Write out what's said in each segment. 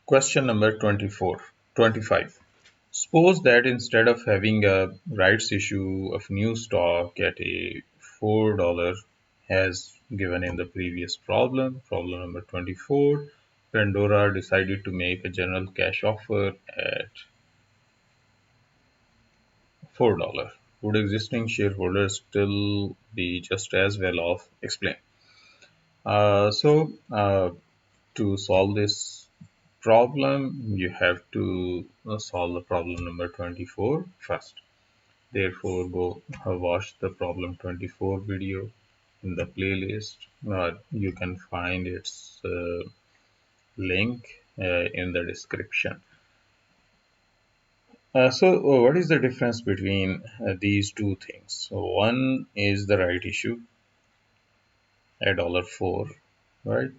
Question number 25. Suppose that instead of having a rights issue of new stock at a $4 as given in the previous problem number 24, Pandora decided to make a general cash offer at $4. Would existing shareholders still be just as well off? Explain. To solve this problem, you have to solve the problem number 24 first. Therefore, go watch the problem 24 video in the playlist. You can find its link in the description. What is the difference between these two things? So, one is the right issue at $4, right?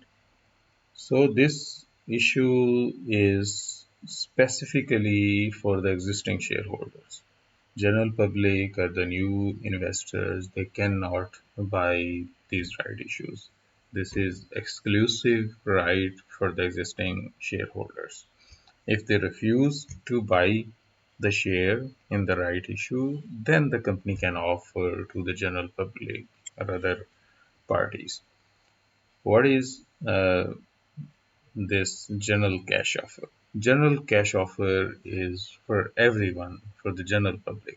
So, this issue is specifically for the existing shareholders. General public or the new investors, they cannot buy these right issues. This is exclusive right for the existing shareholders. If they refuse to buy the share in the right issue, then the company can offer to the general public or other parties. What is this general cash offer? General cash offer is for everyone, for the general public.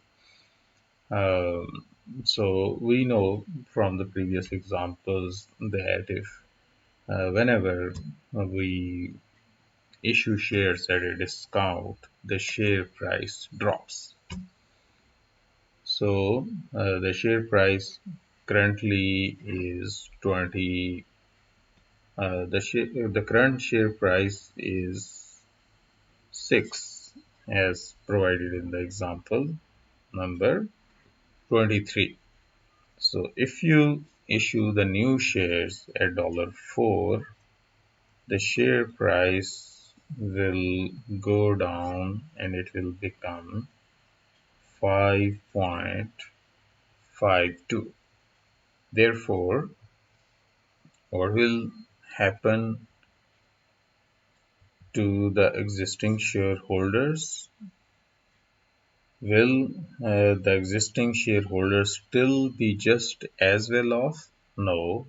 So we know from the previous examples that if whenever we issue shares at a discount, the share price drops. So the share price currently is 20. The current share price is 6 as provided in the example number 23. So if you issue the new shares at $4, the share price will go down and it will become 5.52. Therefore, what will happen to the existing shareholders? Will the existing shareholders still be just as well off? No.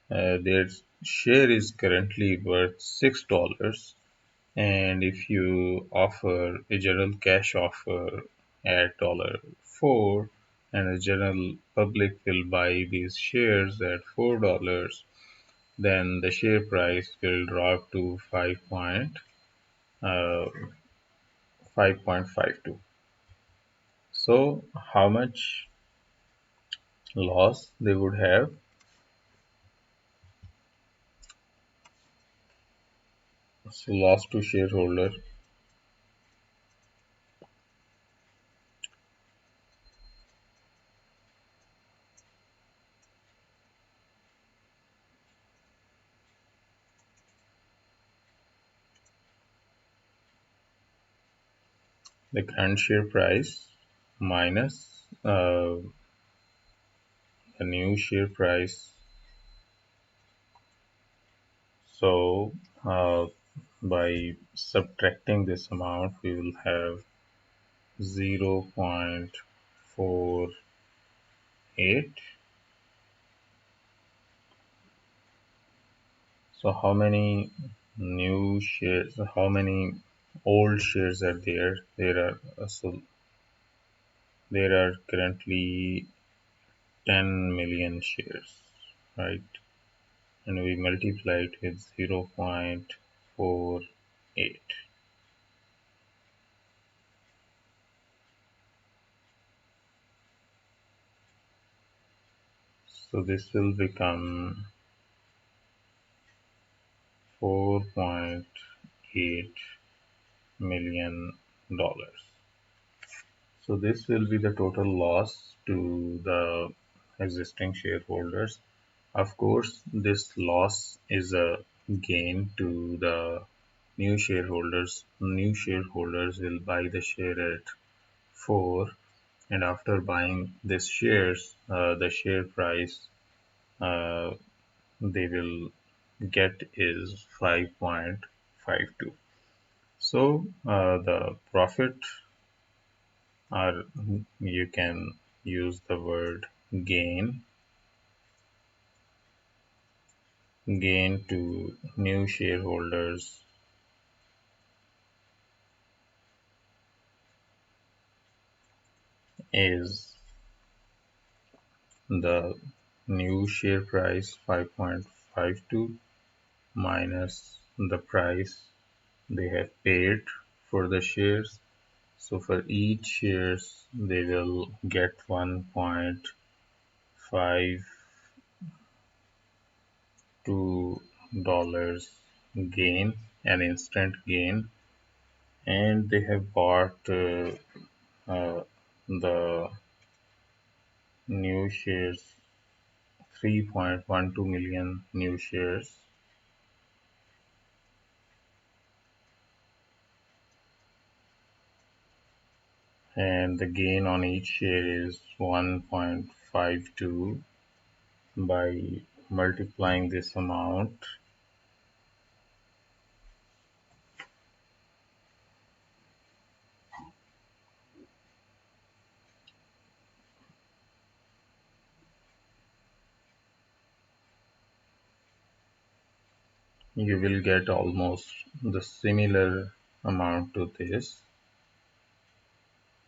Their share is currently worth $6, and if you offer a general cash offer at $4 and the general public will buy these shares at $4, then the share price will drop to 5.52. So how much loss they would have? So loss to shareholder, the current share price minus the new share price. So by subtracting this amount, we will have 0.48. So how many new shares, how many old shares are there? There are currently 10 million shares, right? And we multiply it with 0.48. So this will become $4.8 million. So this will be the total loss to the existing shareholders. Of course, this loss is a gain to the new shareholders. New shareholders will buy the share at 4, and after buying these shares, the share price they will get is 5.52. So the profit, or you can use the word gain, gain to new shareholders is the new share price 5.52 minus the price they have paid for the shares. So for each shares they will get 1.52 dollars gain, an instant gain, and they have bought the new shares, 3.12 million new shares, and the gain on each share is 1.52. By multiplying this amount, you will get almost the similar amount to this,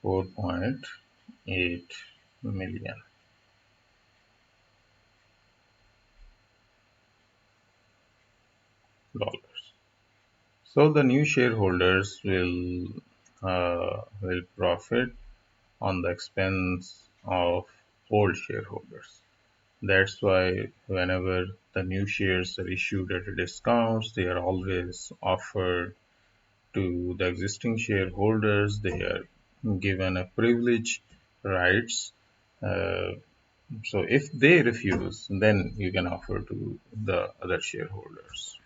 4.8 million dollars. So the new shareholders will profit on the expense of old shareholders. That's why whenever the new shares are issued at a discount, they are always offered to the existing shareholders. They are given a privilege rights. Uh, so if they refuse, then you can offer to the other shareholders.